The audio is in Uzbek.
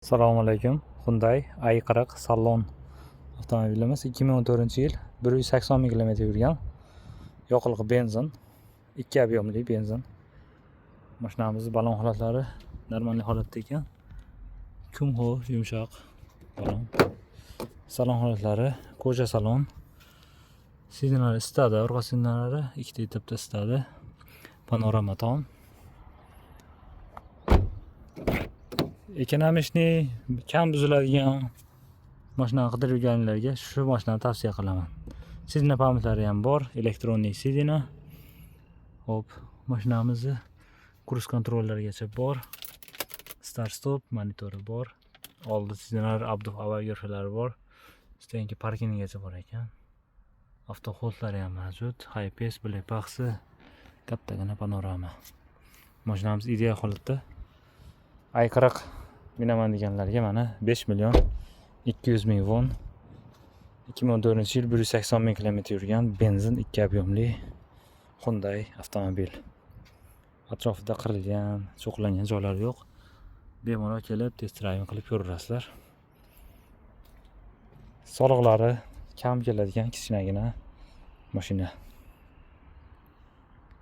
Assalomu alaykum. Hyundai i40 salon avtomobilimiz 2014-yil 180 ming kilometr yurgan. Yoqilg'i benzin, 2 объемli benzin. Mashinamiz balon holatlari normal holatda ekan. Kumho, yumshoq balon. Salon holatlari, koja salon. Sidinlar isitadi, orqa sidinlari ikkita etapda isitadi. Panorama tom. Ekonomishni kam buziladigan mashinani qidirib yurganlarga shu mashinani tavsiya qilaman. Sidina pamyatlari ham bor, elektronnik sidina. Hop, mashinamizni cruise kontrollarigacha bor. Start stop monitori bor. Oldi sidinalar, abduh avariyalar bor. Stenki parkingigacha bor ekan. Avto holdlari ham mavjud. High-pace black box'i, kattagina panorama. Mashinamiz ideal holatda. i40 minaman deganlarga mana 5 million 200 ming won 2014-yil 180 ming kilometr yurgan benzin 2 объемli Hyundai avtomobil. Atrofida qirilgan, cho'qlangan joylar yo'q. Bemalol kelib test drive qilib ko'rasizlar. Soliqlari kam keladigan kichkinagina mashina.